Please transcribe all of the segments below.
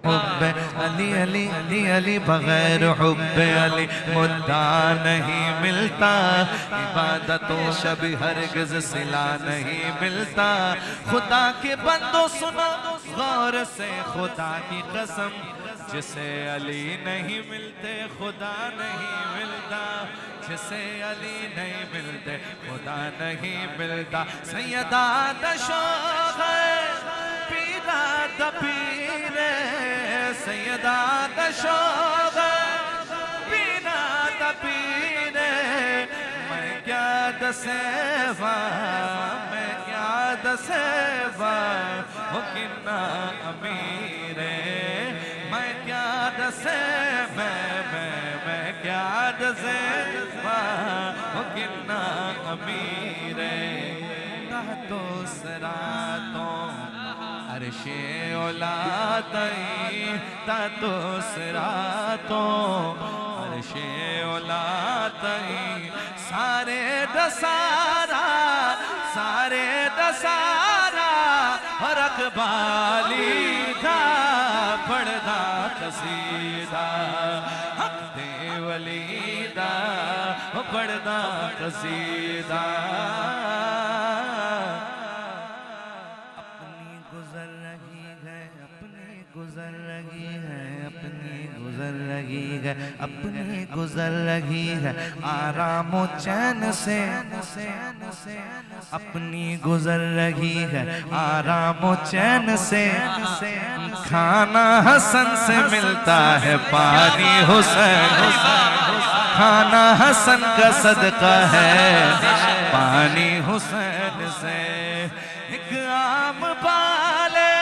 हुब्बे अली अली अली अली बगैर हुब्बे अली मुद्दा नहीं मिलता, इबादतों शब हरगिज़ सिला नहीं मिलता। खुदा के बंदो सुनो गौर से खुदा की कसम, जिसे अली नहीं मिलते खुदा नहीं मिलता, जिसे अली नहीं मिलते खुदा नहीं मिलता। सैयदा दशोग पीरा दपीरे, सैयदा दशोग पीरा दपीरे, मैं क्या दसेवा मैं क्या दसेवा हो किन्ना अमीरे, मैं क्या दसे मैं क्या दसे हो किन्ना अमीरे। तो सरातों अर्शे औलातई तो सरातों अर्शे औलातई, सारे दसारा और अकबाली था पढ़दा कसीदा, हक दे वलीदा पढ़दा कसीदा। अपनी गुजर रही है अपनी गुजर रही है अपनी गुजर रही है अपनी गुजर रही है आराम व चैन से, अपनी गुजर रही है आराम व चैन से। खाना हसन से मिलता है पानी हुसैन, खाना हसन का सदका है पानी हुसैन से। एक आम बाले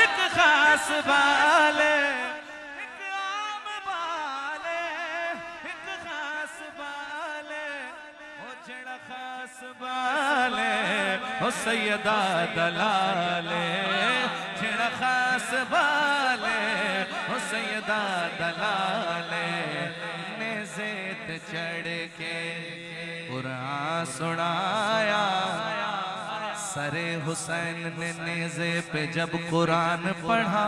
एक खास बाले, एक आम बाले एक खास बाले, ओ जड़ा खास बाले ओ सैयदा दलाले, जड़ा खास बाले ओ सैयदा दलाले। नेज़ेत चढ़ के कुरान सुनाया, सरे हुसैन ने नेज़े पे जब कुरान पढ़ा,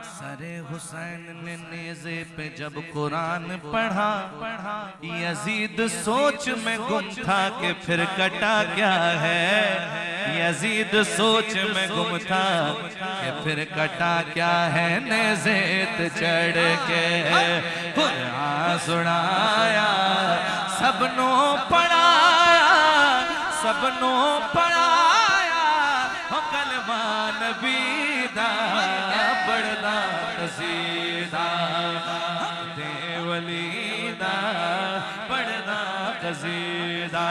सरे हुसैन ने नेज़े पे जब कुरान पढ़ा, यजीद सोच में गुम था कि फिर कटा क्या है, यजीद सोच में गुम था कि फिर कटा क्या है। नेज़ेत चढ़ के कुरान सुनाया, सबनों पढ़ाया सबनों पढ़ाया, हो कलमा नबी दा पढ़दा कसीदा, दे वलीदा पढ़दा कसीदा।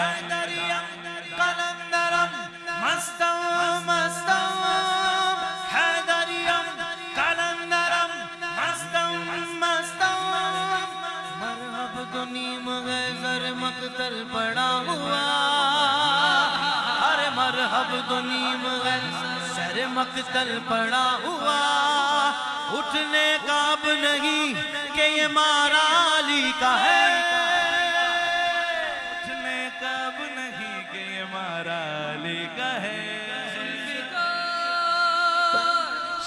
कलंदरम मस्तम मस्तम हैदरियम, कलंदरम मस्तम मस्तम, मरहब दुनी मगैज़र मकतल पड़ा हुआ, मरहब दुनी मगैज़र मकतल पड़ा हुआ। उठने का अब नहीं कि ये मारा अली का है, उठने का अब नहीं कि ये मारा अली का है।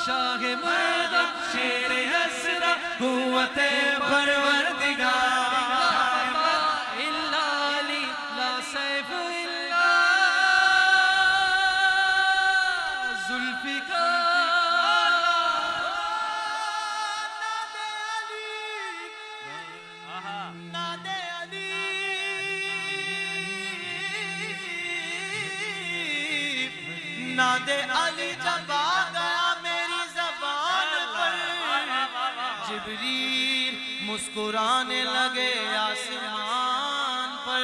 शाह मर्द शेर हसरा कुव्वते परवरदिगार, नादे अली जब आ गया मेरी ज़बान पर, जिब्रील मुस्कुराने लगे आसमान पर।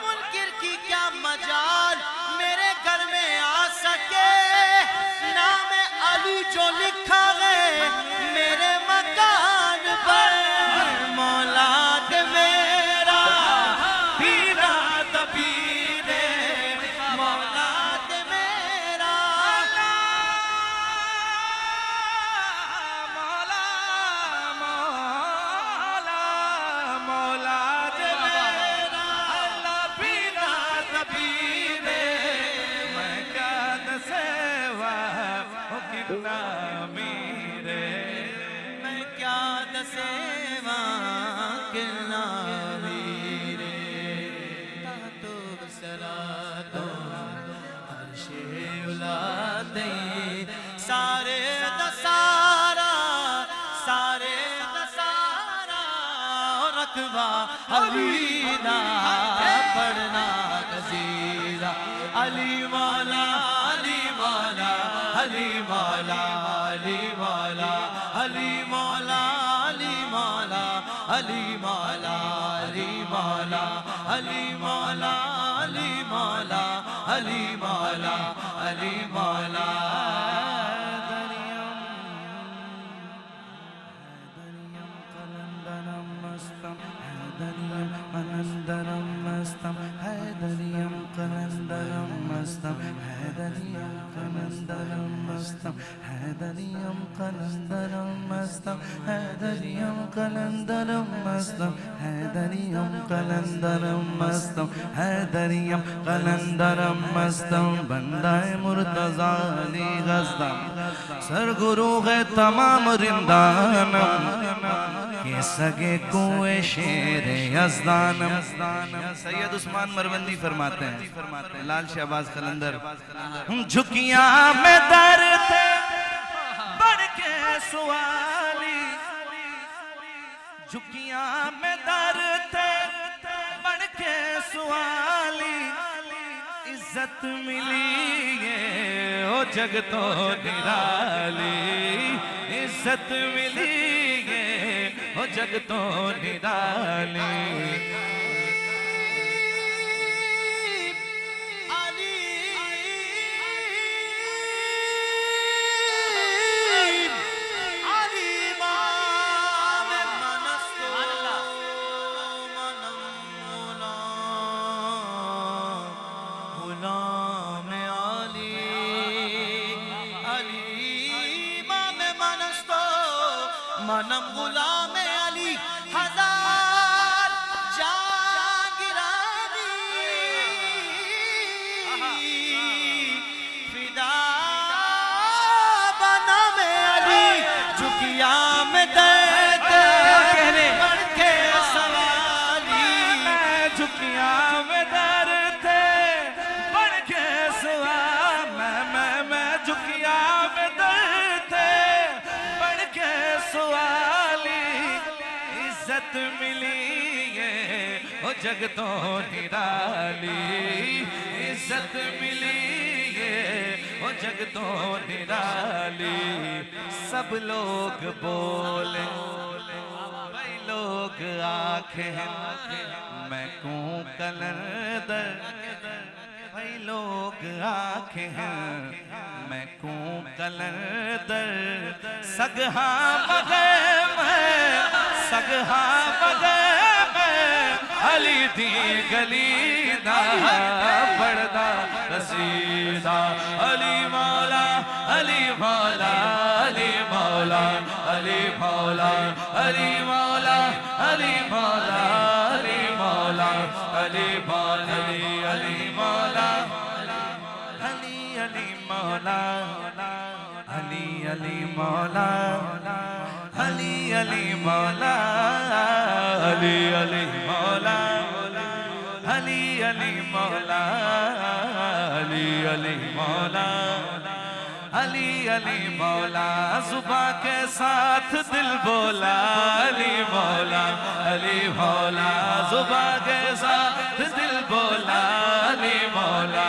मुनकिर की क्या मजाल मेरे घर में आ सके, नाम अली जो लिखा है मेरे मकान पर। मौलाद मेरा पीरा दपीरे, मौलाद मेरा मौला मौला मीरे मैं क्या दसेवा किला मीरे तातो सरा तो अर्शे उलादे सारे दसारा रखबा हबीना पढ़ना कसीदा अली मौला अली मौला अली मौला अली मौला अली मौला अली मौला अली मौला अली मौला अली मौला अली मौला अली मौला अली मौला कलंदरम मस्तम हैदरियम कलंदरम मस्तम हैदरियम कलंदरम मस्तम हैदरियम कलंदरम मस्तम हैदरियम कलंदरम मस्तम हैदरियम कलंदरम मस्तम हैदरियम कलंदरम मस्तम बंदाए मुर्तज़ा अली गज़दम सरगुरु है तमाम रिंदानम के सगे कुए शेर यज़दानम सैयद उस्मान मरवंदी फरमाते हैं लाल शहबाज कलंदर झुकिया में दर थे बढ़ के सुवाली झुकिया में दर थे बढ़ के सुवाली इज्जत मिली ये ओ जग तो निराली इज्जत मिली ये ओ जग तो निराली मनम गुलाम अली हजार जागिरानी फिदा बनम अली झुकिया में दर्द कहने के सवाली झुकिया में दर्द थे बढ़ के सवाल मैं झुकिया में दर्द थे बढ़ के सवाली इज्जत मिली है ओ जग तो निराली इज्जत मिली है ओ जग तो निराली सब लोग बोले भाई लोग आंखें मैं कूं कलंदर भाई लोग आंखें हैं मैं कूं कलंदर सगहा बगैर मैं सगहा बगैर मैं अली दी गली दा बड़दा रसीदा अली मौला अली मौला अली मौला अली मौला अली मौला अली मौला अली मौला अली मौला अली मौला अली अली मौला अली अली मौला अली अली मौला अली अली मौला अली अली मौला अली अली मौला अली अली मौला जुबां के साथ दिल बोला अली मौला अली मौला जुबां के साथ दिल बोला अली मौला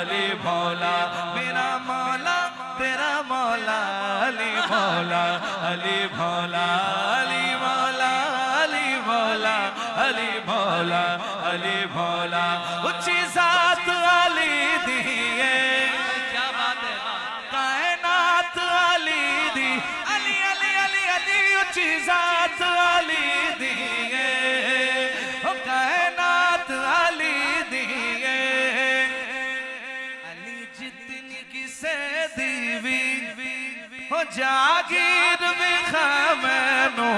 अली मौला मेरा मौला तेरा मौला अली मौला अली मौला अली मौला अली मौला अली मौला अली मौला ऊंची जात अली दिए क्या बात है कायनात अली दी अली अली अली अली ऊंची जात अली दिए कायनात अली दिए अली जितनी किसे दीवी हो जागीर विखा मैनू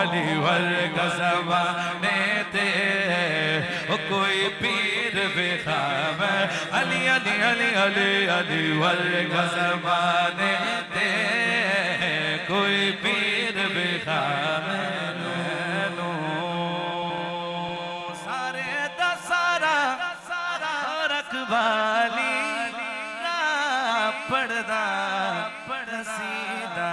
अली वर्ग ज़माने ते कोई पीर विखा मैं अली अली अली अली अली वर्ग ज़माने दे कोई पीर बिखाने नो सारे दा सारा रखवाली ना पड़दा सीधा